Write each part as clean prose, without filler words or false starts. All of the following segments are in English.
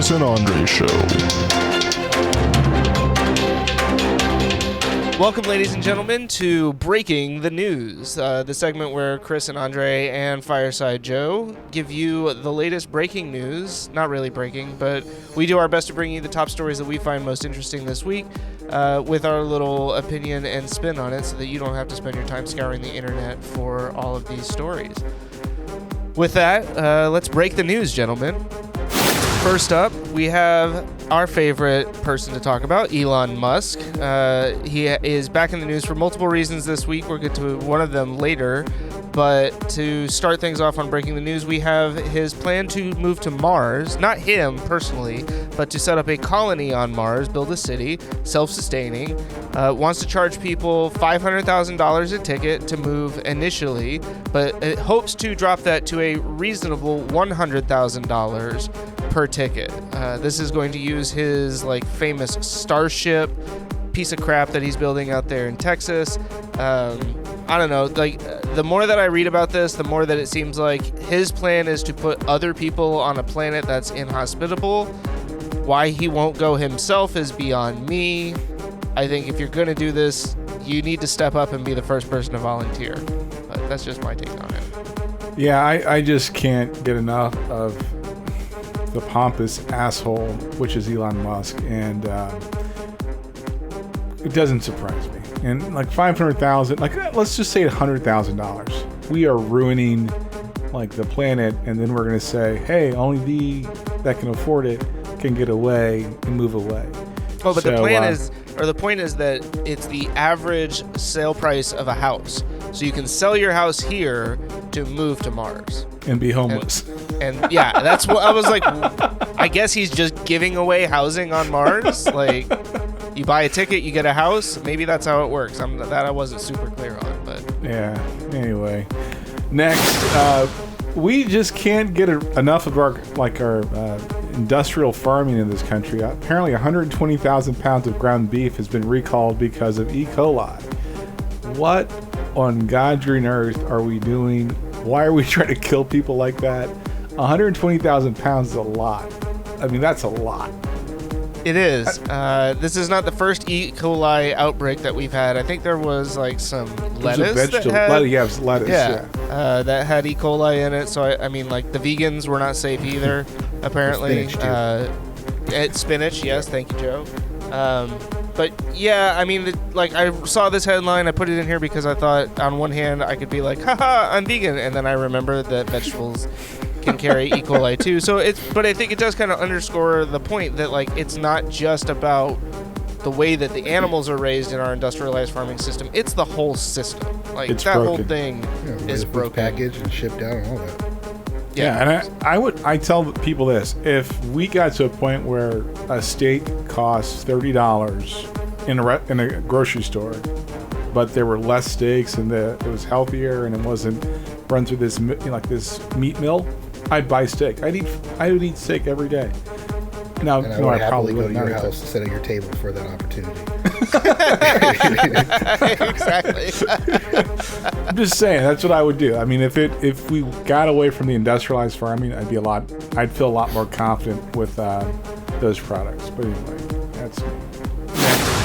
Chris and Andre Show. Welcome, ladies and gentlemen, to Breaking the News, the segment where Chris and Andre and Fireside Joe give you the latest breaking news. Not really breaking, but we do our best to bring you the top stories that we find most interesting this week with our little opinion and spin on it so that you don't have to spend your time scouring the internet for all of these stories. With that, let's break the news, gentlemen. First up, we have our favorite person to talk about, Elon Musk. He is back in the news for multiple reasons this week. We'll get to one of them later. But to start things off on Breaking the News, we have his plan to move to Mars. Not him personally, but to set up a colony on Mars, build a city, self-sustaining. Wants to charge people $500,000 a ticket to move initially, but it hopes to drop that to a reasonable $100,000 per ticket. This is going to use his famous Starship piece of crap that he's building out there in Texas. I don't know, the more that I read about this, the more that it seems like his plan is to put other people on a planet that's inhospitable. Why he won't go himself is beyond me. I think if you're going to do this, you need to step up and be the first person to volunteer. But that's just my take on it. Yeah, I just can't get enough of the pompous asshole, which is Elon Musk, and it doesn't surprise me. And $500,000, let's just say $100,000. We are ruining the planet, and then we're going to say, hey, only the that can afford it can get away and move away. Oh, but the point is that it's the average sale price of a house. So you can sell your house here to move to Mars. And be homeless. And yeah, that's what I was like. I guess he's just giving away housing on Mars. You buy a ticket, you get a house. Maybe that's how it works. That I wasn't super clear on, but yeah. Anyway, next, we just can't get enough of our industrial farming in this country. Apparently, 120,000 pounds of ground beef has been recalled because of E. coli. What on God's green earth are we doing? Why are we trying to kill people like that? 120,000 pounds is a lot. I mean, that's a lot. It is. This is not the first E. coli outbreak that we've had. I think there was some lettuce that had, lettuce. That had E. coli in it. So the vegans were not safe either. Apparently, spinach. Yes, thank you, Joe. But yeah, I saw this headline. I put it in here because I thought, on one hand, I could be like, haha, I'm vegan, and then I remember that vegetables can carry E. coli too. But I think it does kind of underscore the point that it's not just about the way that the animals are raised in our industrialized farming system. It's the whole system. It's that broken. Whole thing is broken. Packaged and shipped out and all that. Yeah, and I tell people this: if we got to a point where a steak costs $30 in a grocery store, but there were less steaks and it was healthier and it wasn't run through this this meat mill, I'd buy steak. I would eat steak every day. Now, and I would happily go to your house to sit at your table for that opportunity. Exactly. I'm just saying that's what I would do. I mean, if we got away from the industrialized farming, I'd feel a lot more confident with those products. But anyway, that's me.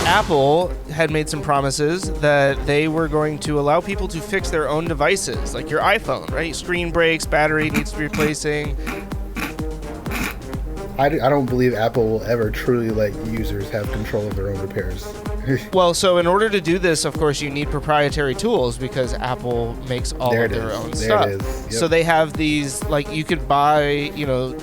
Apple had made some promises that they were going to allow people to fix their own devices, like your iPhone, right? Screen breaks, battery needs to be replacing. I don't believe Apple will ever truly let users have control of their own repairs. Well, so in order to do this, of course, you need proprietary tools because Apple makes all of their own stuff. There it is. Yep. So they have these, you could buy,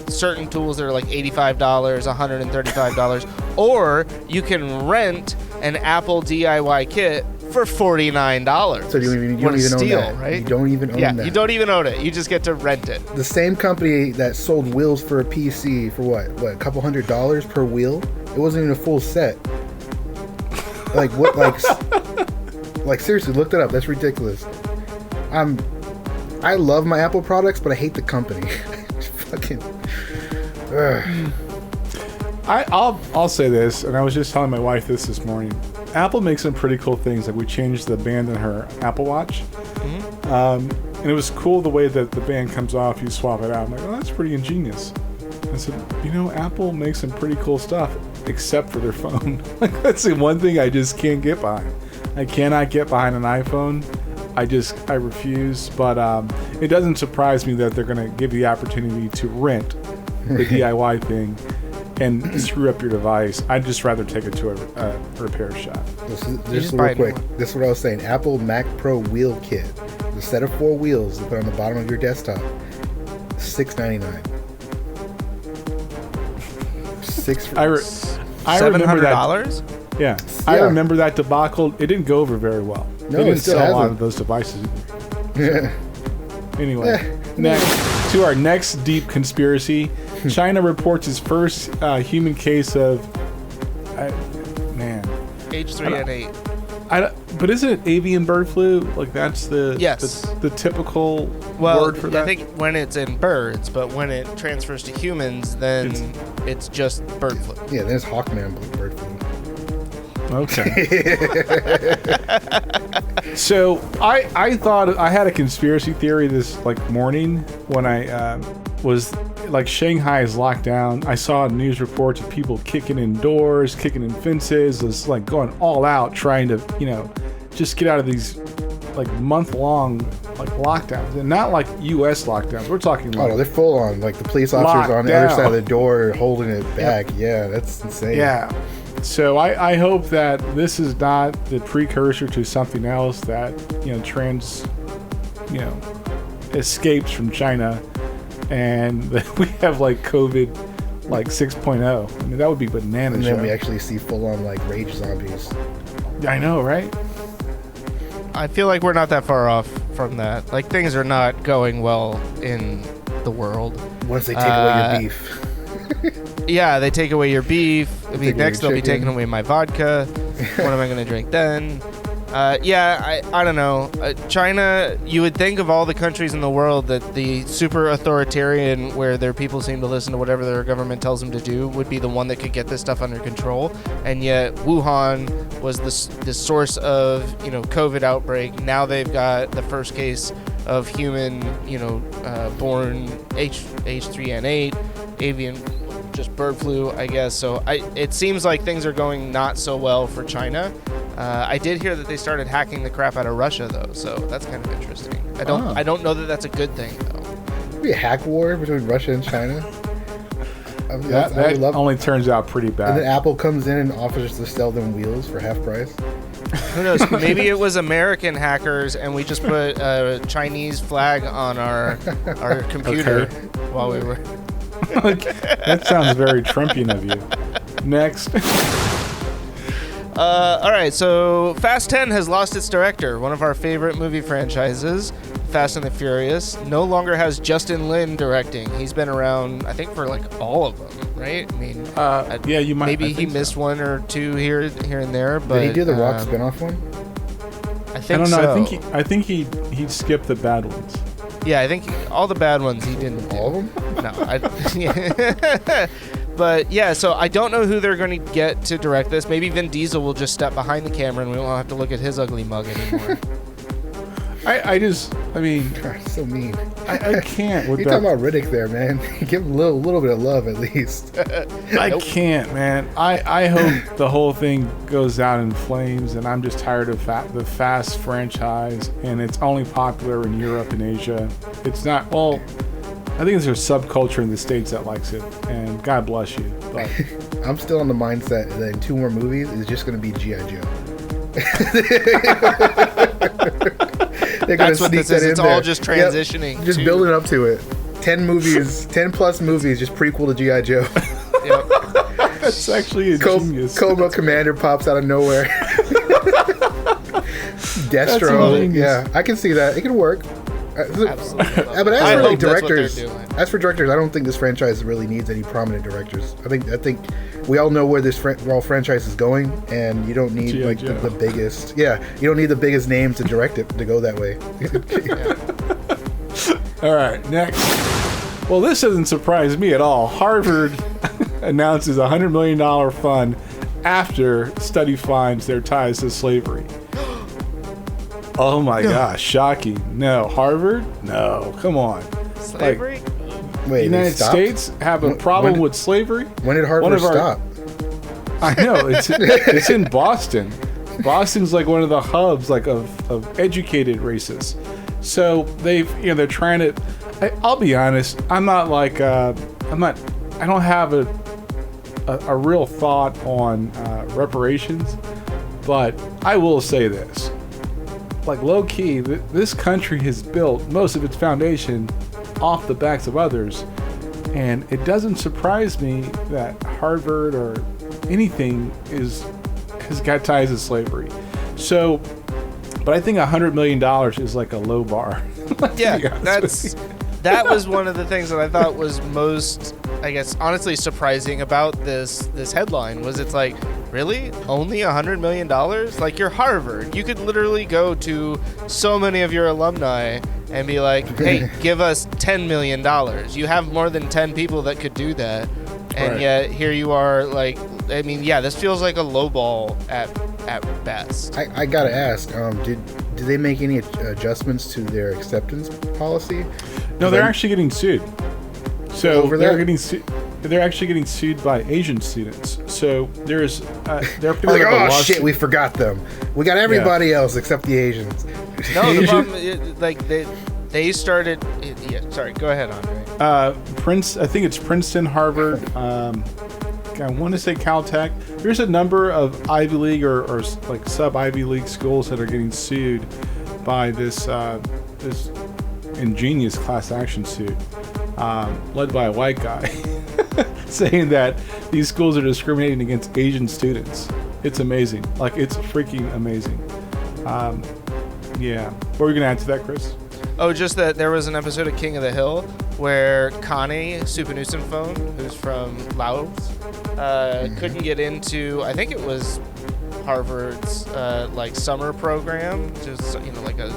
certain tools that are $85, $135, or you can rent an Apple DIY kit for $49. So you don't even own that. Right? You don't even own that. Yeah, you don't even own it. You just get to rent it. The same company that sold wheels for a PC for what, a couple $100 per wheel? It wasn't even a full set. Seriously, look that up. That's ridiculous. I love my Apple products, but I hate the company. Fucking. I'll say this, and I was just telling my wife this morning. Apple makes some pretty cool things. We changed the band in her Apple Watch. Mm-hmm. And it was cool the way that the band comes off, you swap it out. I'm like, oh, that's pretty ingenious. And I said, Apple makes some pretty cool stuff, except for their phone. Like, that's the one thing I just can't get behind. I cannot get behind an iPhone. I refuse. But it doesn't surprise me that they're going to give you the opportunity to rent the DIY thing and screw up your device. I'd just rather take it to a repair shop. Just real quick. This is what I was saying. Apple Mac Pro wheel kit. The set of 4 wheels you put on the bottom of your desktop. $699. I remember that. $700? Yeah. I remember that debacle. It didn't go over very well. No, they didn't it still sell a lot hasn't. of those devices either. Anyway, next to our next deep conspiracy, China reports its first human case of H3N8. But isn't it avian bird flu? Like that's the typical word for that. I think when it's in birds, but when it transfers to humans, then it's just bird flu. Yeah, then it's Hawkman bird flu. Okay. So I thought I had a conspiracy theory this morning when I was Shanghai is locked down. I saw news reports of people kicking in doors, kicking in fences, was going all out trying to just get out of these month-long lockdowns, and not U.S. lockdowns. We're talking no, they're full on. The police officers on the other side of the door holding it back. Yep. Yeah, that's insane. Yeah. So I hope that this is not the precursor to something else that escapes from China, and that we have COVID 6.0. I mean, that would be bananas. And then we actually see full on rage zombies. I know, right? I feel like we're not that far off from that. Things are not going well in the world. Once they take away your beef. Yeah, they take away your beef. Next they'll be chicken. taking away my vodka. What am I going to drink then? I don't know. China, you would think of all the countries in the world that the super authoritarian, where their people seem to listen to whatever their government tells them to do, would be the one that could get this stuff under control. And yet Wuhan was the source of COVID outbreak. Now they've got the first case of human born H3N8 avian, just bird flu, I guess. So it seems like things are going not so well for China. I did hear that they started hacking the crap out of Russia, though, so that's kind of interesting. I don't know that that's a good thing, though. Be a hack war between Russia and China. That only turns out pretty bad. And then Apple comes in and offers to sell them wheels for half price. Who knows? Maybe it was American hackers, and we just put a Chinese flag on our computer while we were. That sounds very Trumpian of you. Next. All right, so Fast 10 has lost its director. One of our favorite movie franchises, Fast and the Furious, no longer has Justin Lin directing. He's been around, I think, for all of them, right? I mean, yeah, you might. Maybe he missed one or two here and there, but did he do the Rock spinoff one? I think I don't know. so. I think he skipped the bad ones. Yeah, I think all the bad ones he didn't do. All of them? No, But yeah, so I don't know who they're going to get to direct this. Maybe Vin Diesel will just step behind the camera and we won't have to look at his ugly mug anymore. I mean, so mean. I can't. You're talking about Riddick there, man. Give him a little bit of love at least. I can't, man. I hope the whole thing goes down in flames, and I'm just tired of the Fast franchise, and it's only popular in Europe and Asia. It's not, well, I think there's a subculture in the States that likes it, and God bless you. But I'm still on the mindset that in 2 more movies, it's just going to be G.I. Joe. That's what this is. It's all just transitioning. Yep. Just building up to it. 10 movies, 10 plus movies, just prequel to G.I. Joe. Yep. That's actually a genius. Cobra Commander pops out of nowhere. Destro. Yeah, I can see that. It can work. Absolutely. But as for directors, I don't think this franchise really needs any prominent directors. I think we all know where this franchise is going, and you don't need the biggest. Yeah, you don't need the biggest name to direct it to go that way. All right, next. Well, this doesn't surprise me at all. Harvard announces a $100 million fund after study finds their ties to slavery. Oh my gosh, shocking. No, Harvard? No, come on. Slavery? Wait, United States have a problem with slavery. When did Harvard stop? I know it's in Boston. Boston's like one of the hubs like of educated racists. So they're trying to. I'll be honest. I'm not like I don't have a real thought on reparations, but I will say this. Like low key, this country has built most of its foundation off the backs of others, and it doesn't surprise me that Harvard or anything has got ties to slavery. So, but I think $100 million is like a low bar. Yeah, that was one of the things that I thought was most, I guess, honestly surprising about this headline was it's like, really? Only $100 million? Like, you're Harvard. You could literally go to so many of your alumni and be like, hey, give us $10 million. You have more than 10 people that could do that. And yet here you are, like, I mean, yeah, this feels like a low ball at best. I gotta ask, did they make any adjustments to their acceptance policy? No, they're actually getting sued. So over they're there? getting sued. They're actually getting sued by Asian students. So there's they're like, oh shit, we forgot them. We got everybody else except the Asians. No, the problem, like they started. Yeah, sorry, go ahead, Andre. I think it's Princeton, Harvard. I want to say Caltech. There's a number of Ivy League or like sub-Ivy League schools that are getting sued by this ingenious class action suit led by a white guy saying that these schools are discriminating against Asian students. It's amazing. Like, it's freaking amazing. Yeah. What were you going to add to that, Chris? Oh, just that there was an episode of King of the Hill where Connie Supanusimphone, who's from Laos, couldn't get into, I think it was Harvard's like summer program, just like a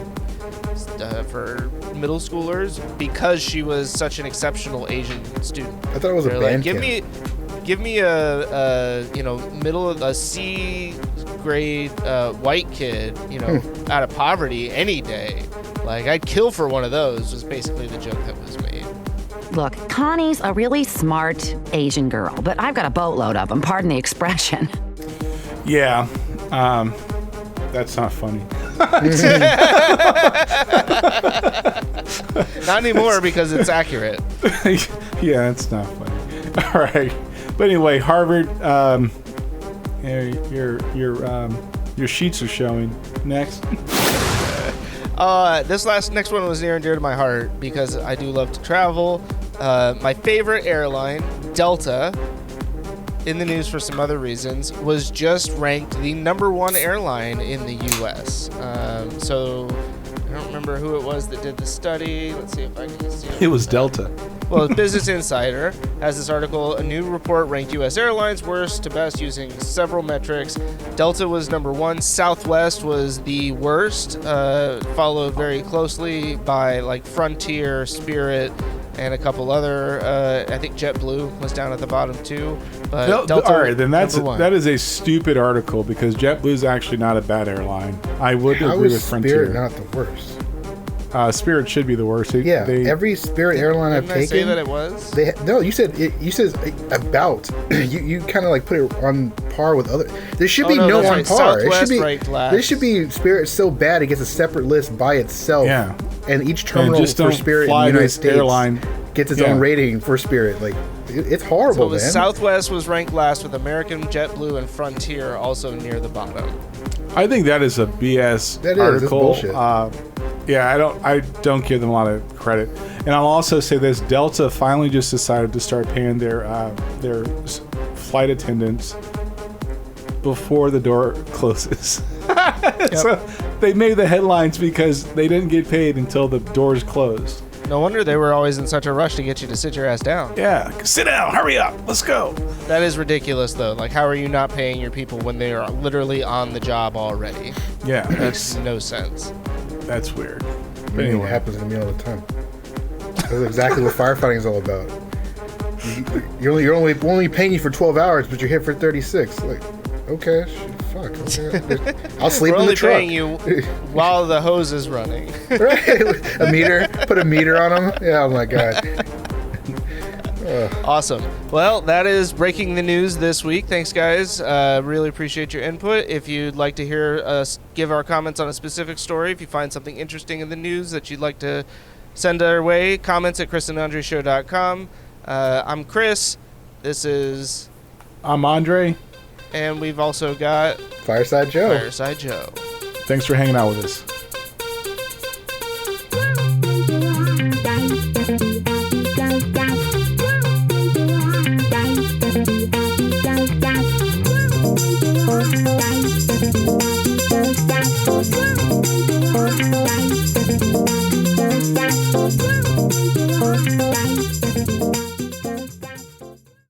for middle schoolers, because she was such an exceptional Asian student. I thought it was a band camp. Give me a middle of a C grade white kid, out of poverty any day. Like, I'd kill for one of those, was basically the joke that was made. Look, Connie's a really smart Asian girl, but I've got a boatload of them, pardon the expression. Yeah, that's not funny. Not anymore, because it's accurate. Yeah, it's not funny. All right, but anyway, Harvard. Your sheets are showing. Next. This next one was near and dear to my heart because I do love to travel. My favorite airline, Delta, in the news for some other reasons, was just ranked the #1 airline in the U.S. So I don't remember who it was that did the study. Let's see if I can see it. It was Delta. Well, Business Insider has this article. A new report ranked U.S. airlines worst to best using several metrics. Delta was #1. Southwest was the worst, followed very closely by like Frontier, Spirit, and a couple other. I think JetBlue was down at the bottom too. But Delta, all right, then that is a stupid article because JetBlue is actually not a bad airline. I would agree with Frontier. Spirit not the worst? Spirit should be the worst. Every Spirit airline I've taken. Say that it was? No, you said about. you kind of like put it on par with other. There should be no on par. Southwest it should be. ranked last. There should be Spirit so bad it gets a separate list by itself. Yeah. And each terminal for Spirit in the United States gets its own rating for Spirit. Like, it's horrible, man. Southwest was ranked last with American, JetBlue, and Frontier also near the bottom. I think that is a BS article. It's bullshit. Yeah, I don't give them a lot of credit. And I'll also say this: Delta finally just decided to start paying their flight attendants before the door closes. So they made the headlines because they didn't get paid until the doors closed. No wonder they were always in such a rush to get you to sit your ass down. Yeah, sit down, hurry up, let's go. That is ridiculous, though. Like, how are you not paying your people when they are literally on the job already? Yeah, Makes no sense. That's weird. But anyway, it happens to me all the time. That's exactly what firefighting is all about. You're only paying you for 12 hours, but you're here for 36. Like, okay, fuck. Okay. I'll sleep in the truck. We're only paying you while the hose is running. Right? Put a meter on them. Yeah, oh my god. Awesome. Well, that is breaking the news this week. Thanks, guys. Really appreciate your input. If you'd like to hear us give our comments on a specific story, if you find something interesting in the news that you'd like to send our way, comments at chrisandandreshow.com. I'm Chris. This is... I'm Andre. And we've also got... Fireside Joe. Fireside Joe. Thanks for hanging out with us.